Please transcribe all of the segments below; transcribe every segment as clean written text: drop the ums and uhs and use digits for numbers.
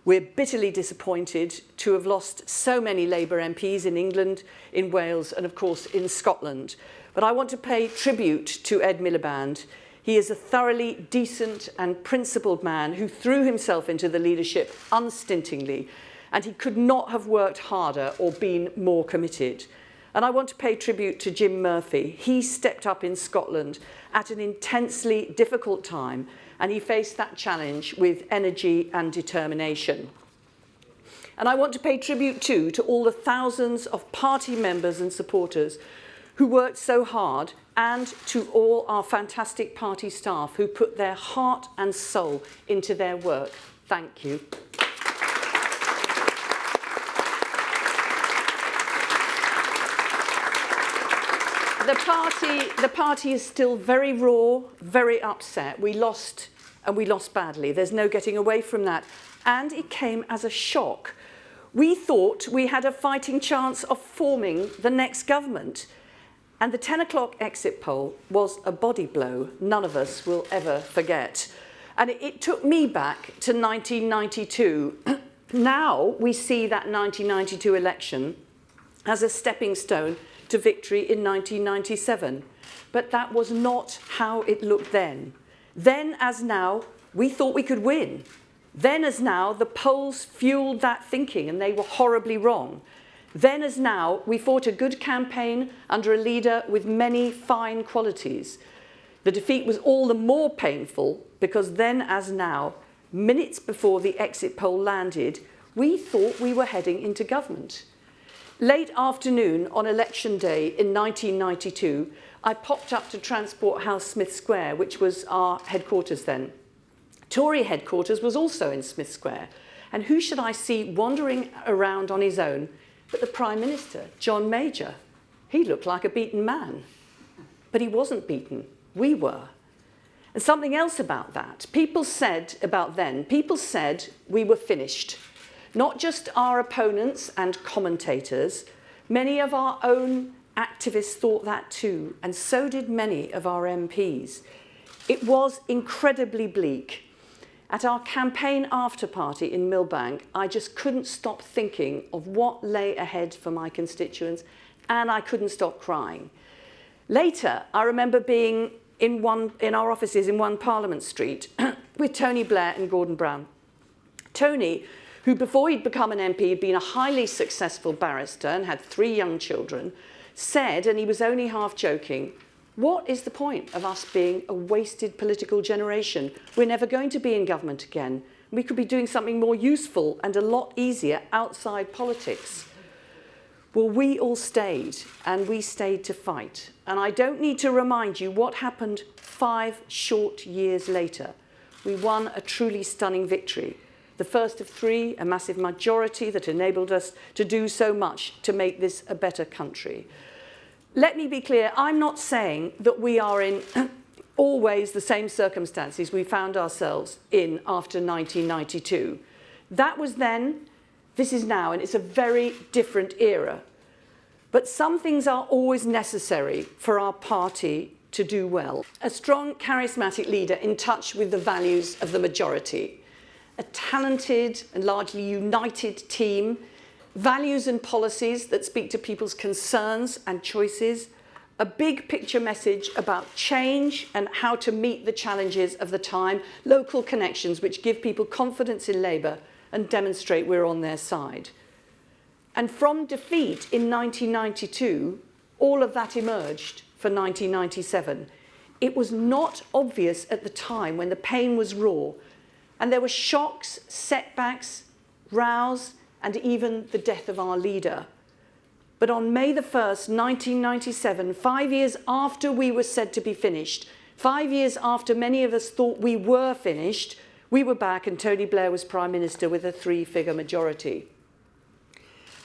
We're bitterly disappointed to have lost so many Labour MPs in England, in Wales, and of course in Scotland. But I want to pay tribute to Ed Miliband. He is a thoroughly decent and principled man who threw himself into the leadership unstintingly, and he could not have worked harder or been more committed. And I want to pay tribute to Jim Murphy. He stepped up in Scotland at an intensely difficult time, and he faced that challenge with energy and determination. And I want to pay tribute too to all the thousands of party members and supporters who worked so hard, and to all our fantastic party staff who put their heart and soul into their work. Thank you. The party is still very raw, very upset. We lost, and we lost badly. There's no getting away from that. And it came as a shock. We thought we had a fighting chance of forming the next government. And the 10 o'clock exit poll was a body blow none of us will ever forget. And it took me back to 1992. Now we see that 1992 election as a stepping stone to victory in 1997. But that was not how it looked then. Then, as now, we thought we could win. Then, as now, the polls fueled that thinking, and they were horribly wrong. Then, as now, we fought a good campaign under a leader with many fine qualities. The defeat was all the more painful because then, as now, minutes before the exit poll landed, we thought we were heading into government. Late afternoon on election day in 1992, I popped up to Transport House, Smith Square, which was our headquarters then. Tory headquarters was also in Smith Square. And who should I see wandering around on his own but the Prime Minister, John Major? He looked like a beaten man. But he wasn't beaten. We were. And something else about that. People said we were finished. Not just our opponents and commentators, many of our own activists thought that too, and so did many of our MPs. It was incredibly bleak. At our campaign after party in Millbank, I just couldn't stop thinking of what lay ahead for my constituents, and I couldn't stop crying. Later, I remember being in our offices in 1 Parliament Street with Tony Blair and Gordon Brown. Tony, who before he'd become an MP had been a highly successful barrister and had 3 young children, said, and he was only half joking, "What is the point of us being a wasted political generation? We're never going to be in government again. We could be doing something more useful and a lot easier outside politics." Well, we all stayed, and we stayed to fight. And I don't need to remind you what happened 5 short years later. We won a truly stunning victory. The first of 3, a massive majority that enabled us to do so much to make this a better country. Let me be clear, I'm not saying that we are in always the same circumstances we found ourselves in after 1992. That was then, this is now, and it's a very different era. But some things are always necessary for our party to do well. A strong, charismatic leader in touch with the values of the majority. A talented and largely united team, values and policies that speak to people's concerns and choices, a big picture message about change and how to meet the challenges of the time, local connections which give people confidence in Labour and demonstrate we're on their side. And from defeat in 1992, all of that emerged for 1997. It was not obvious at the time when the pain was raw. And there were shocks, setbacks, rows, and even the death of our leader. But on May the 1st, 1997, 5 years after we were said to be finished, 5 years after many of us thought we were finished, we were back and Tony Blair was Prime Minister with a 3-figure majority.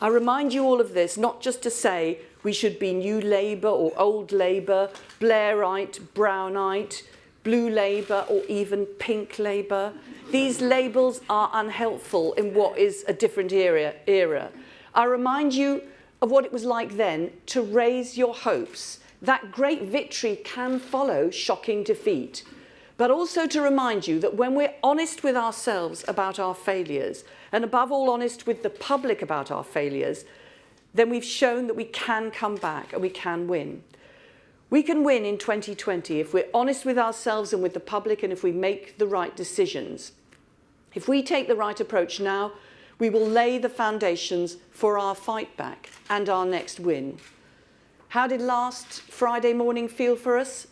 I remind you all of this, not just to say we should be New Labour or Old Labour, Blairite, Brownite, Blue Labour or even Pink Labour. These labels are unhelpful in what is a different era. I remind you of what it was like then to raise your hopes. That great victory can follow shocking defeat. but also to remind you that when we're honest with ourselves about our failures, and above all honest with the public about our failures, then we've shown that we can come back and we can win. We can win in 2020 if we're honest with ourselves and with the public, and if we make the right decisions. If we take the right approach now, we will lay the foundations for our fight back and our next win. How did last Friday morning feel for us?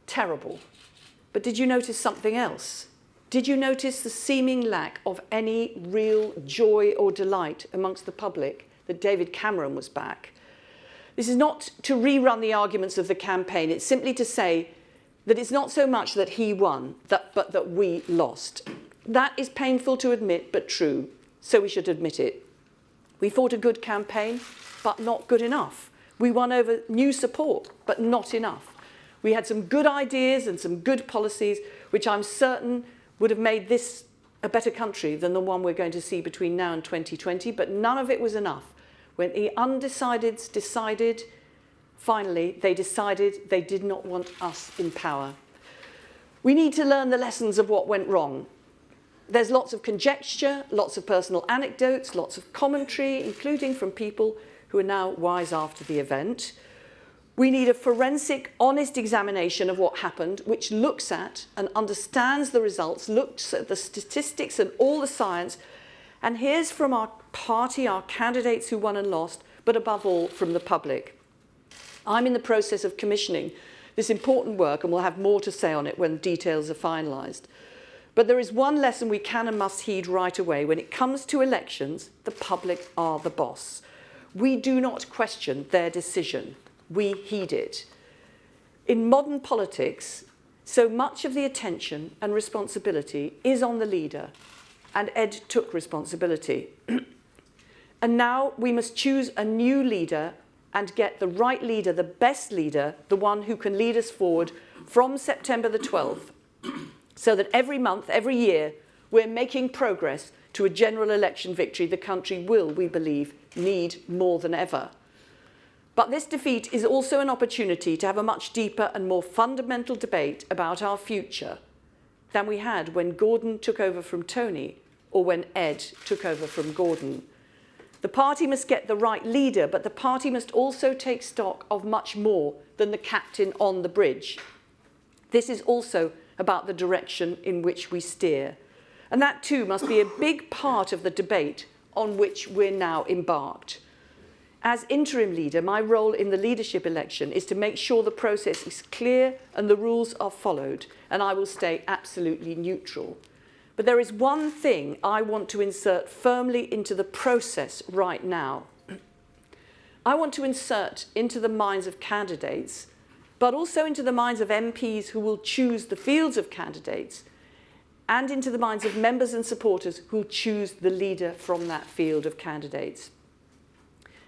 Terrible. But did you notice something else? Did you notice the seeming lack of any real joy or delight amongst the public that David Cameron was back? This is not to rerun the arguments of the campaign. It's simply to say that it's not so much that he won, but that we lost. That is painful to admit, but true. So we should admit it. We fought a good campaign, but not good enough. We won over new support, but not enough. We had some good ideas and some good policies, which I'm certain would have made this a better country than the one we're going to see between now and 2020, but none of it was enough. When the undecideds decided, finally, they decided they did not want us in power. We need to learn the lessons of what went wrong. There's lots of conjecture, lots of personal anecdotes, lots of commentary, including from people who are now wise after the event. We need a forensic, honest examination of what happened, which looks at and understands the results, looks at the statistics and all the science, and hears from our party, our candidates who won and lost, but above all, from the public. I'm in the process of commissioning this important work, and we'll have more to say on it when details are finalised. But there is one lesson we can and must heed right away. When it comes to elections, the public are the boss. We do not question their decision. We heed it. In modern politics, so much of the attention and responsibility is on the leader, and Ed took responsibility. And now we must choose a new leader and get the right leader, the best leader, the one who can lead us forward from September the 12th, so that every month, every year, we're making progress to a general election victory the country will, we believe, need more than ever. But this defeat is also an opportunity to have a much deeper and more fundamental debate about our future than we had when Gordon took over from Tony or when Ed took over from Gordon. The party must get the right leader, but the party must also take stock of much more than the captain on the bridge. This is also about the direction in which we steer. And that too must be a big part of the debate on which we're now embarked. As interim leader, my role in the leadership election is to make sure the process is clear and the rules are followed, and I will stay absolutely neutral. But there is one thing I want to insert firmly into the process right now. I want to insert into the minds of candidates, but also into the minds of MPs who will choose the fields of candidates, and into the minds of members and supporters who will choose the leader from that field of candidates.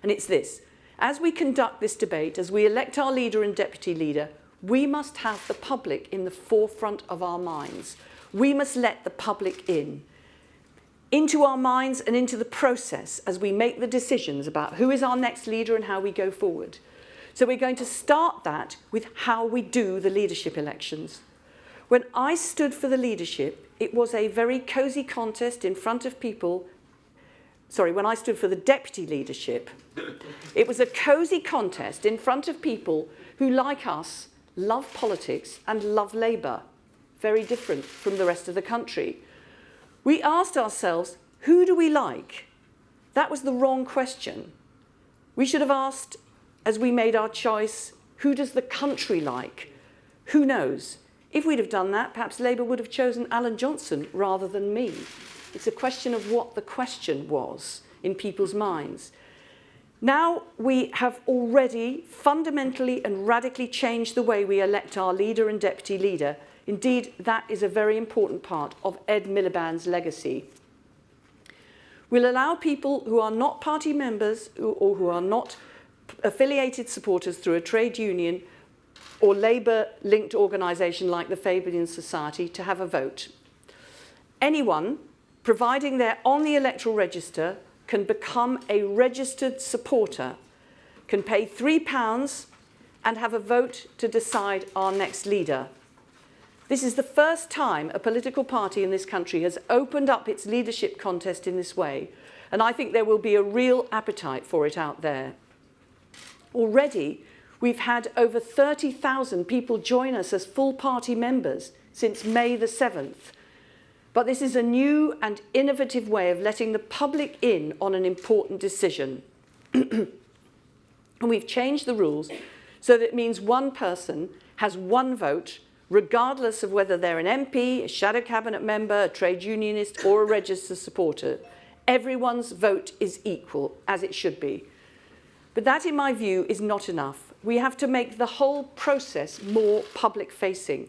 And it's this: as we conduct this debate, as we elect our leader and deputy leader, we must have the public in the forefront of our minds. We must let the public into our minds and into the process as we make the decisions about who is our next leader and how we go forward. So we're going to start that with how we do the leadership elections. When I stood for the leadership, it was a very cosy contest in front of people. Sorry, when I stood for the deputy leadership, it was a cosy contest in front of people who, like us, love politics and love Labour, very different from the rest of the country. We asked ourselves, who do we like? That was the wrong question. We should have asked, as we made our choice, who does the country like? Who knows? If we'd have done that, perhaps Labour would have chosen Alan Johnson rather than me. It's a question of what the question was in people's minds. Now we have already fundamentally and radically changed the way we elect our leader and deputy leader. Indeed, that is a very important part of Ed Miliband's legacy. We'll allow people who are not party members or who are not affiliated supporters through a trade union or Labour-linked organisation like the Fabian Society to have a vote. Anyone, providing they're on the electoral register, can become a registered supporter, can pay £3 and have a vote to decide our next leader. This is the first time a political party in this country has opened up its leadership contest in this way, and I think there will be a real appetite for it out there. Already, we've had over 30,000 people join us as full party members since May the 7th. But this is a new and innovative way of letting the public in on an important decision. And we've changed the rules so that it means one person has one vote, regardless of whether they're an MP, a shadow cabinet member, a trade unionist, or a registered supporter. Everyone's vote is equal, as it should be. But that, in my view, is not enough. We have to make the whole process more public-facing.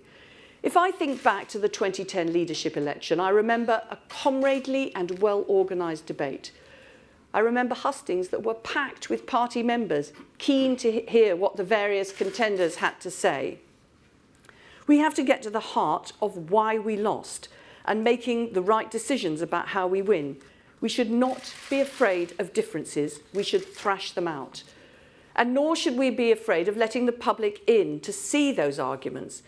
If I think back to the 2010 leadership election, I remember a comradely and well-organised debate. I remember hustings that were packed with party members, keen to hear what the various contenders had to say. We have to get to the heart of why we lost and making the right decisions about how we win. We should not be afraid of differences. We should thrash them out. And nor should we be afraid of letting the public in to see those arguments.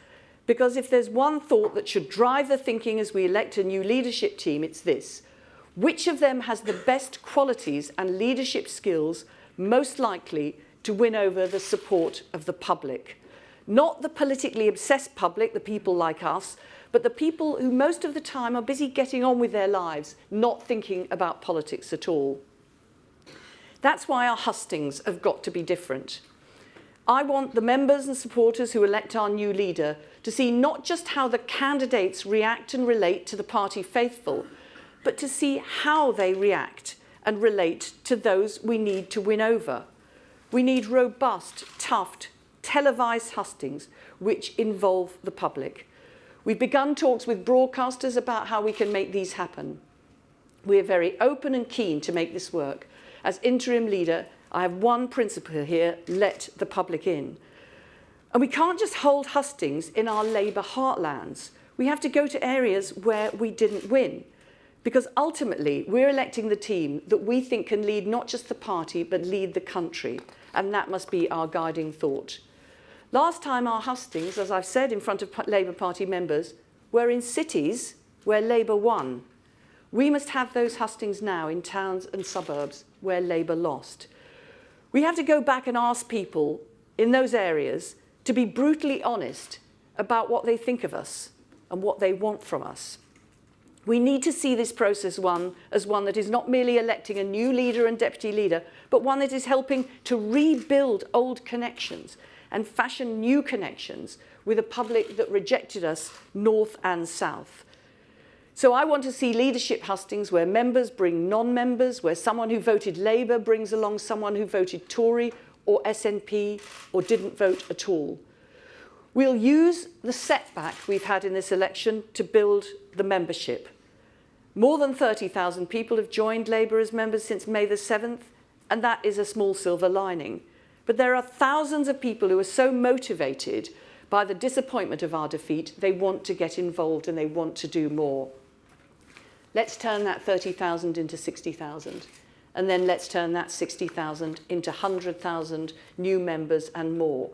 Because if there's one thought that should drive the thinking as we elect a new leadership team, it's this. Which of them has the best qualities and leadership skills most likely to win over the support of the public? Not the politically obsessed public, the people like us, but the people who most of the time are busy getting on with their lives, not thinking about politics at all. That's why our hustings have got to be different. I want the members and supporters who elect our new leader to see not just how the candidates react and relate to the party faithful, but to see how they react and relate to those we need to win over. We need robust, tough, televised hustings which involve the public. We've begun talks with broadcasters about how we can make these happen. We're very open and keen to make this work. As interim leader, I have one principle here: let the public in. And we can't just hold hustings in our Labour heartlands. We have to go to areas where we didn't win. Because ultimately, we're electing the team that we think can lead not just the party, but lead the country. And that must be our guiding thought. Last time our hustings, as I've said in front of Labour Party members, were in cities where Labour won. We must have those hustings now in towns and suburbs where Labour lost. We have to go back and ask people in those areas to be brutally honest about what they think of us and what they want from us. We need to see this process as one that is not merely electing a new leader and deputy leader, but one that is helping to rebuild old connections and fashion new connections with a public that rejected us north and south. So I want to see leadership hustings where members bring non-members, where someone who voted Labour brings along someone who voted Tory or SNP or didn't vote at all. We'll use the setback we've had in this election to build the membership. More than 30,000 people have joined Labour as members since May the 7th, and that is a small silver lining. But there are thousands of people who are so motivated by the disappointment of our defeat, they want to get involved and they want to do more. Let's turn that 30,000 into 60,000. And then let's turn that 60,000 into 100,000 new members and more.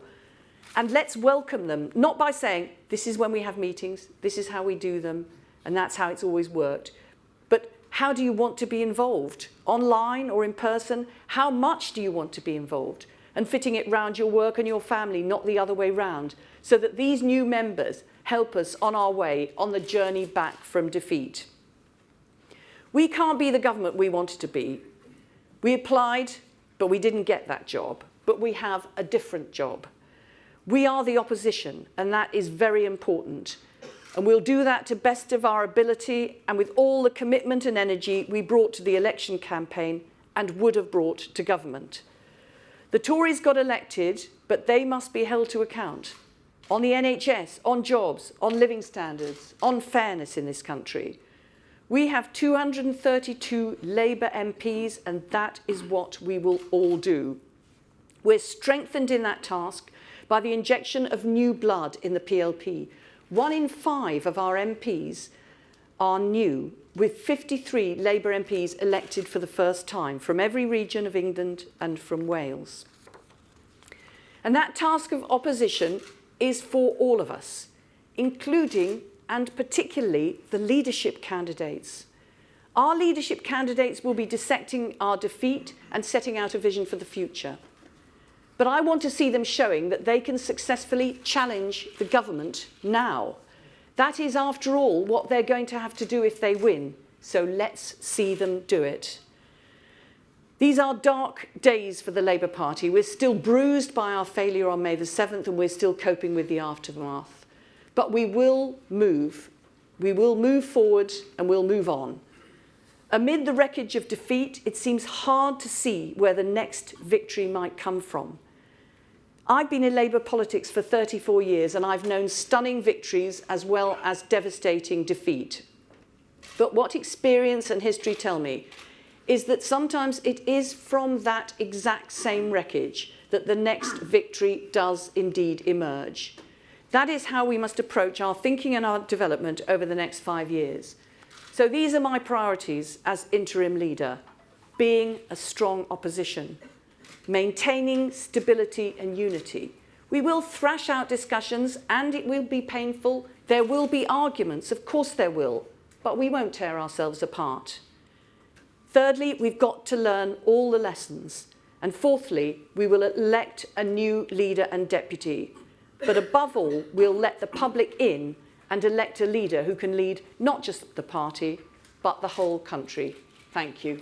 And let's welcome them, not by saying, this is when we have meetings, this is how we do them, and that's how it's always worked. But how do you want to be involved? Online or in person? How much do you want to be involved? And fitting it round your work and your family, not the other way round, so that these new members help us on our way on the journey back from defeat. We can't be the government we wanted to be. We applied, but we didn't get that job. But we have a different job. We are the opposition, and that is very important. And we'll do that to best of our ability and with all the commitment and energy we brought to the election campaign and would have brought to government. The Tories got elected, but they must be held to account on the NHS, on jobs, on living standards, on fairness in this country. We have 232 Labour MPs, and that is what we will all do. We're strengthened in that task by the injection of new blood in the PLP. 1 in 5 of our MPs are new, with 53 Labour MPs elected for the first time from every region of England and from Wales. And that task of opposition is for all of us. including and particularly the leadership candidates. Our leadership candidates will be dissecting our defeat and setting out a vision for the future. But I want to see them showing that they can successfully challenge the government now. That is, after all, what they're going to have to do if they win. So let's see them do it. These are dark days for the Labour Party. We're still bruised by our failure on May the 7th, and we're still coping with the aftermath. But we will move. We will move forward and we'll move on. Amid the wreckage of defeat, it seems hard to see where the next victory might come from. I've been in Labour politics for 34 years, and I've known stunning victories as well as devastating defeat. But what experience and history tell me is that sometimes it is from that exact same wreckage that the next victory does indeed emerge. That is how we must approach our thinking and our development over the next 5 years. So these are my priorities as interim leader: being a strong opposition, maintaining stability and unity. We will thrash out discussions, and it will be painful. There will be arguments, of course there will, but we won't tear ourselves apart. Thirdly, we've got to learn all the lessons. And fourthly, we will elect a new leader and deputy. But above all, we'll let the public in and elect a leader who can lead not just the party, but the whole country. Thank you.